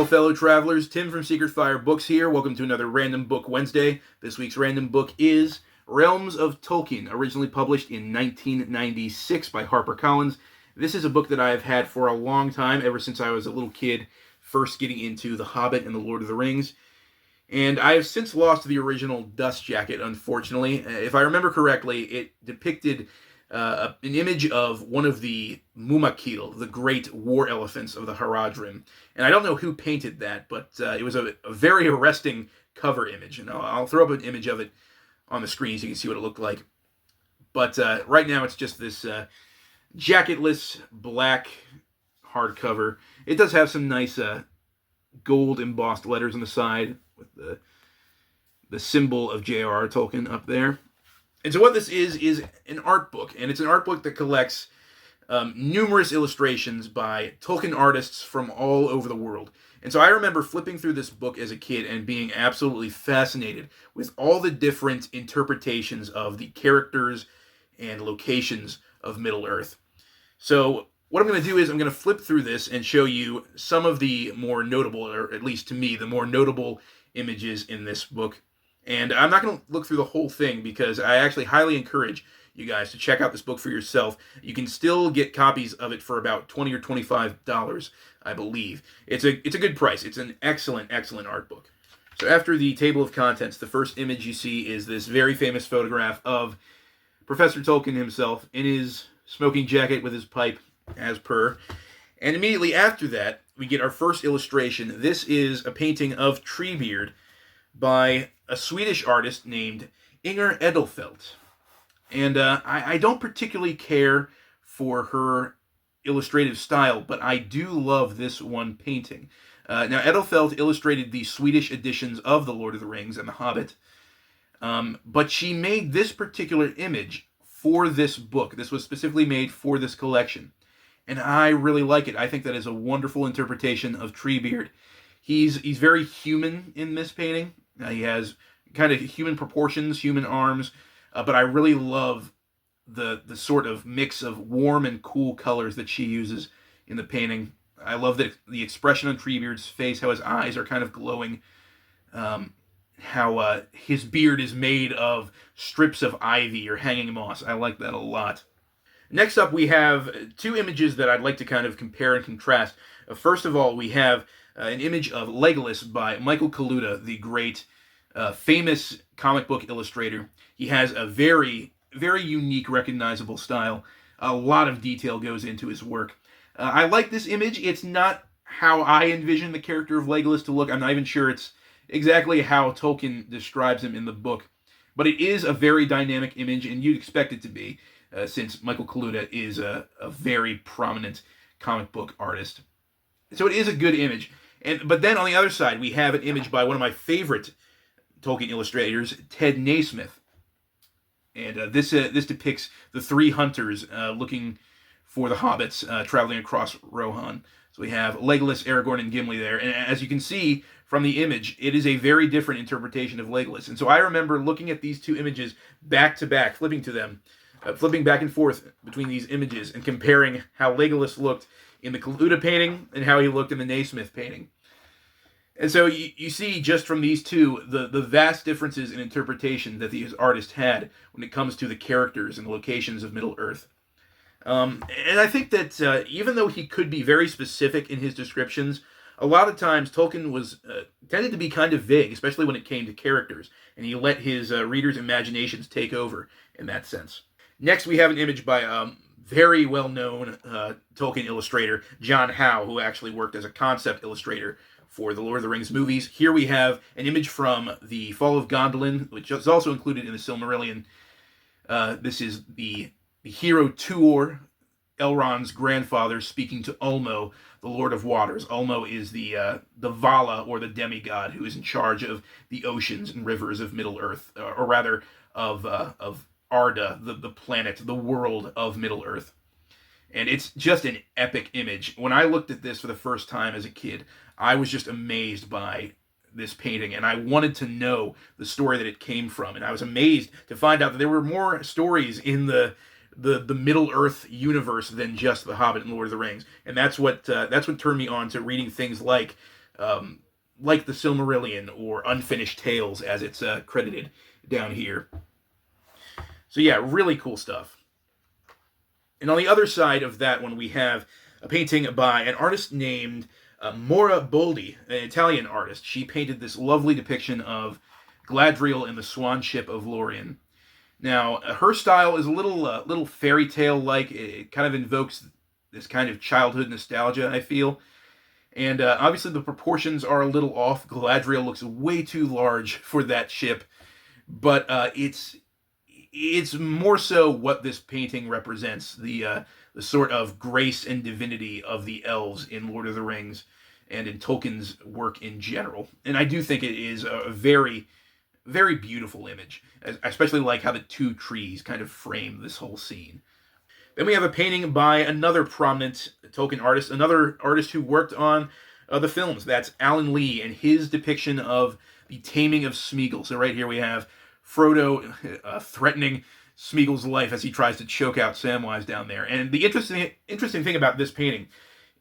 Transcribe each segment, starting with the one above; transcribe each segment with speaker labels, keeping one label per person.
Speaker 1: fellow travelers. Tim from Secret Fire Books here. Welcome to another Random Book Wednesday. This week's random book is Realms of Tolkien, originally published in 1996 by HarperCollins. This is a book that I have had for a long time, ever since I was a little kid, first getting into The Hobbit and The Lord of the Rings. And I have since lost the original dust jacket, unfortunately. If I remember correctly, it depicted an image of one of the Mumakil, the great war elephants of the Haradrim. And I don't know who painted that, but it was a very arresting cover image. And I'll throw up an image of it on the screen so you can see what it looked like. But right now it's just this jacketless black hardcover. It does have some nice gold embossed letters on the side with the symbol of J.R.R. Tolkien up there. And so what this is an art book, and it's an art book that collects numerous illustrations by Tolkien artists from all over the world. And so I remember flipping through this book as a kid and being absolutely fascinated with all the different interpretations of the characters and locations of Middle-earth. So what I'm going to do is I'm going to flip through this and show you some of the more notable, or at least to me, the more notable images in this book. And I'm not going to look through the whole thing because I actually highly encourage you guys to check out this book for yourself. You can still get copies of it for about $20 or $25, I believe. It's a good price. It's an excellent, excellent art book. So after the table of contents, the first image you see is this very famous photograph of Professor Tolkien himself in his smoking jacket with his pipe, as per. And immediately after that, we get our first illustration. This is a painting of Treebeard by a Swedish artist named Inger Edelfelt. And I don't particularly care for her illustrative style, but I do love this one painting. Now, Edelfelt illustrated the Swedish editions of The Lord of the Rings and The Hobbit, but she made this particular image for this book. This was specifically made for this collection, and I really like it. I think that is a wonderful interpretation of Treebeard. He's very human in this painting. He has kind of human proportions, human arms, but I really love the sort of mix of warm and cool colors that she uses in the painting. I love the expression on Treebeard's face, how his eyes are kind of glowing, how his beard is made of strips of ivy or hanging moss. I like that a lot. Next up, we have two images that I'd like to kind of compare and contrast. First of all, we have an image of Legolas by Michael Kaluta, the great, famous comic book illustrator. He has a very, very unique, recognizable style. A lot of detail goes into his work. I like this image. It's not how I envision the character of Legolas to look. I'm not even sure it's exactly how Tolkien describes him in the book. But it is a very dynamic image, and you'd expect it to be, since Michael Kaluta is a very prominent comic book artist. So it is a good image. But then on the other side, we have an image by one of my favorite Tolkien illustrators, Ted Naismith. And this depicts the three hunters looking for the hobbits traveling across Rohan. So we have Legolas, Aragorn, and Gimli there. And as you can see from the image, it is a very different interpretation of Legolas. And so I remember looking at these two images back to back, flipping to them, flipping back and forth between these images and comparing how Legolas looked in the Kaluta painting and how he looked in the Naismith painting. And so you see just from these two the vast differences in interpretation that these artists had when it comes to the characters and the locations of Middle-earth. And I think that even though he could be very specific in his descriptions, a lot of times Tolkien was tended to be kind of vague, especially when it came to characters, and he let his readers' imaginations take over in that sense. Next, we have an image by very well-known Tolkien illustrator, John Howe, who actually worked as a concept illustrator for the Lord of the Rings movies. Here we have an image from The Fall of Gondolin, which is also included in the Silmarillion. This is the hero Tuor, Elrond's grandfather, speaking to Ulmo, the Lord of Waters. Ulmo is the Vala, or the demigod, who is in charge of the oceans and rivers of Middle-earth, or rather of Arda, the planet, the world of Middle-earth. And it's just an epic image. When I looked at this for the first time as a kid, I was just amazed by this painting, and I wanted to know the story that it came from. And I was amazed to find out that there were more stories in the Middle-earth universe than just The Hobbit and Lord of the Rings. And that's what turned me on to reading things like like the Silmarillion or Unfinished Tales, as it's credited down here. So yeah, really cool stuff. And on the other side of that one, we have a painting by an artist named Mora Boldi, an Italian artist. She painted this lovely depiction of Gladriel in the Swan Ship of Lorien. Now, her style is a little fairy tale like. It kind of invokes this kind of childhood nostalgia, I feel. And obviously, the proportions are a little off. Galadriel looks way too large for that ship, but it's more so what this painting represents, the sort of grace and divinity of the elves in Lord of the Rings and in Tolkien's work in general. And I do think it is a very, very beautiful image. I especially like how the two trees kind of frame this whole scene. Then we have a painting by another prominent Tolkien artist, another artist who worked on the films. That's Alan Lee and his depiction of the taming of Smeagol. So right here we have Frodo threatening Smeagol's life as he tries to choke out Samwise down there. And the interesting thing about this painting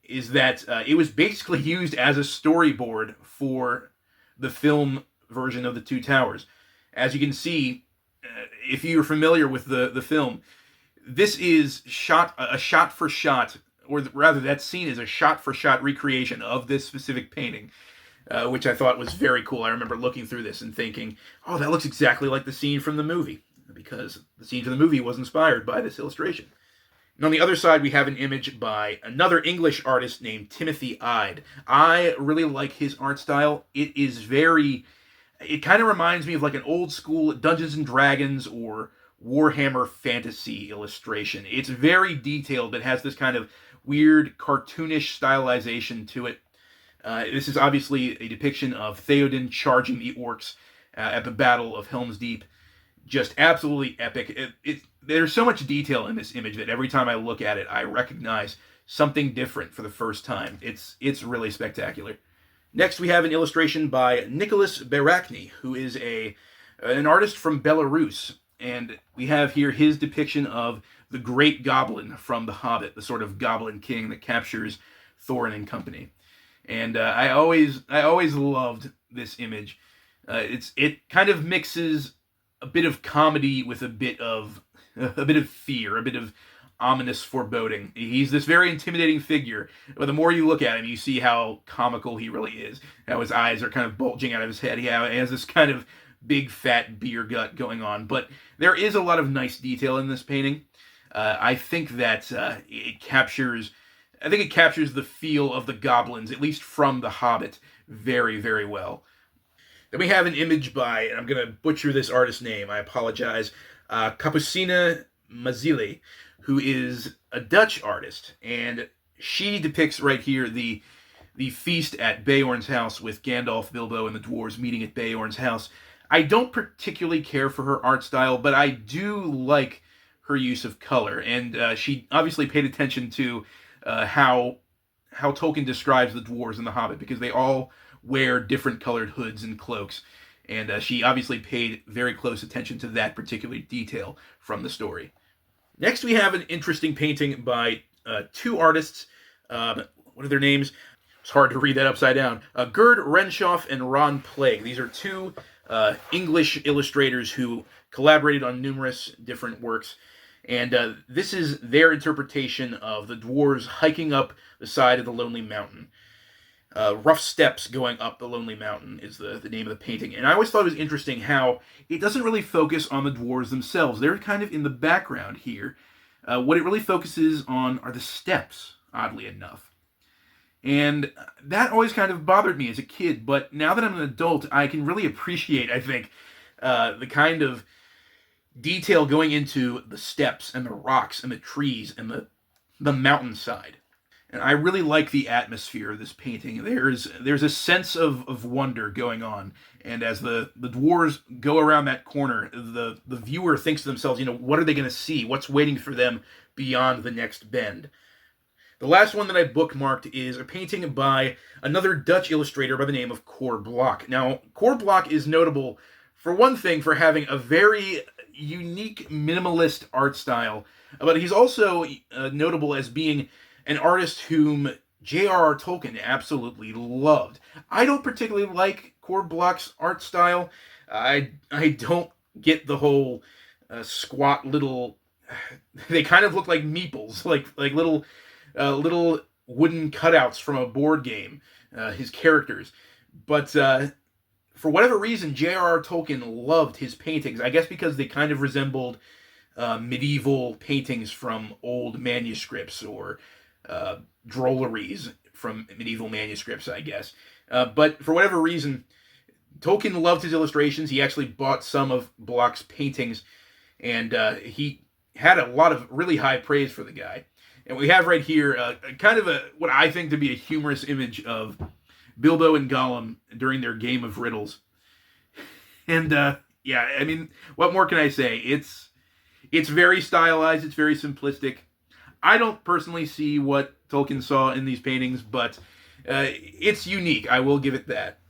Speaker 1: is that it was basically used as a storyboard for the film version of The Two Towers. As you can see, if you're familiar with the film, this is a shot for shot, or rather that scene is a shot for shot recreation of this specific painting, which I thought was very cool. I remember looking through this and thinking, oh, that looks exactly like the scene from the movie, because the scene from the movie was inspired by this illustration. And on the other side, we have an image by another English artist named Timothy Ide. I really like his art style. It kind of reminds me of like an old school Dungeons and Dragons or Warhammer fantasy illustration. It's very detailed, but has this kind of weird cartoonish stylization to it. This is obviously a depiction of Theoden charging the orcs at the Battle of Helm's Deep. Just absolutely epic. There's so much detail in this image that every time I look at it, I recognize something different for the first time. It's really spectacular. Next, we have an illustration by Nicholas Berakny, who is an artist from Belarus. And we have here his depiction of the Great Goblin from The Hobbit, the sort of Goblin King that captures Thorin and company. And I always loved this image. It kind of mixes a bit of comedy with a bit of fear, a bit of ominous foreboding. He's this very intimidating figure, but the more you look at him, you see how comical he really is. How his eyes are kind of bulging out of his head. He has this kind of big fat beer gut going on, but there is a lot of nice detail in this painting. I think that it captures the feel of the goblins, at least from The Hobbit, very, very well. Then we have an image by, and I'm going to butcher this artist's name, I apologize, Capucina Mazzilli, who is a Dutch artist, and she depicts right here the feast at Beorn's house with Gandalf, Bilbo, and the dwarves meeting at Beorn's house. I don't particularly care for her art style, but I do like her use of color, and she obviously paid attention to how Tolkien describes the dwarves in The Hobbit, because they all wear different colored hoods and cloaks, and she obviously paid very close attention to that particular detail from the story. Next, we have an interesting painting by two artists. What are their names? It's hard to read that upside down. Gerd Renshoff and Ron Plague. These are two English illustrators who collaborated on numerous different works. And this is their interpretation of the dwarves hiking up the side of the Lonely Mountain. Rough Steps Going Up the Lonely Mountain is the name of the painting. And I always thought it was interesting how it doesn't really focus on the dwarves themselves. They're kind of in the background here. What it really focuses on are the steps, oddly enough. And that always kind of bothered me as a kid, but now that I'm an adult, I can really appreciate, I think, the kind of detail going into the steps and the rocks and the trees and the mountainside. And I really like the atmosphere of this painting. There's a sense of wonder going on. And as the dwarves go around that corner, the viewer thinks to themselves, what are they going to see? What's waiting for them beyond the next bend? The last one that I bookmarked is a painting by another Dutch illustrator by the name of Cor Bloch. Now, Cor Bloch is notable, for one thing, for having a very unique minimalist art style, but he's also notable as being an artist whom J.R.R. Tolkien absolutely loved. I don't particularly like Cord Block's art style. I don't get the whole squat little. They kind of look like meeples, like little wooden cutouts from a board game. His characters, but for whatever reason, J.R.R. Tolkien loved his paintings. I guess because they kind of resembled medieval paintings from old manuscripts or drolleries from medieval manuscripts, I guess. But for whatever reason, Tolkien loved his illustrations. He actually bought some of Block's paintings, and he had a lot of really high praise for the guy. And we have right here kind of what I think to be a humorous image of Bilbo and Gollum during their game of riddles. And yeah, I mean, what more can I say? It's very stylized. It's very simplistic. I don't personally see what Tolkien saw in these paintings, but it's unique. I will give it that.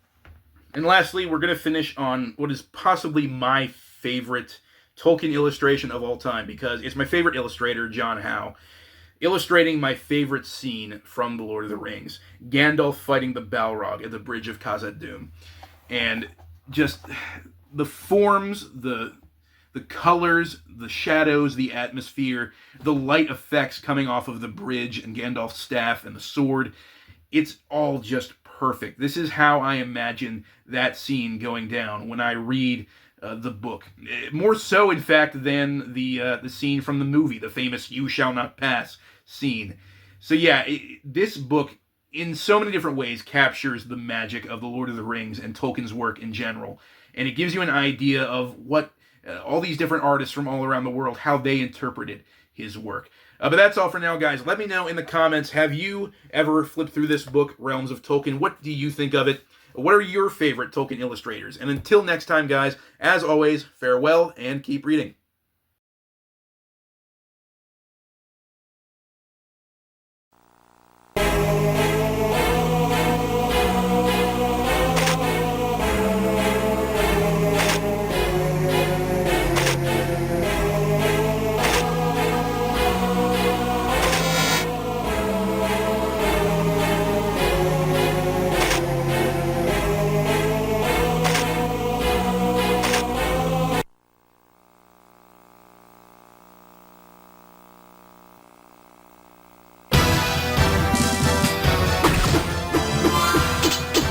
Speaker 1: And lastly, we're going to finish on what is possibly my favorite Tolkien illustration of all time, because it's my favorite illustrator, John Howe, illustrating my favorite scene from The Lord of the Rings, Gandalf fighting the Balrog at the Bridge of Khazad-dûm. And just the forms, the colors, the shadows, the atmosphere, the light effects coming off of the bridge and Gandalf's staff and the sword, it's all just perfect. This is how I imagine that scene going down when I read the book. More so, in fact, than the scene from the movie, the famous "You Shall Not Pass" scene. So yeah, this book, in so many different ways, captures the magic of The Lord of the Rings and Tolkien's work in general. And it gives you an idea of what all these different artists from all around the world, how they interpreted his work. But that's all for now, guys. Let me know in the comments, have you ever flipped through this book, Realms of Tolkien? What do you think of it? What are your favorite Tolkien illustrators? And until next time, guys, as always, farewell and keep reading.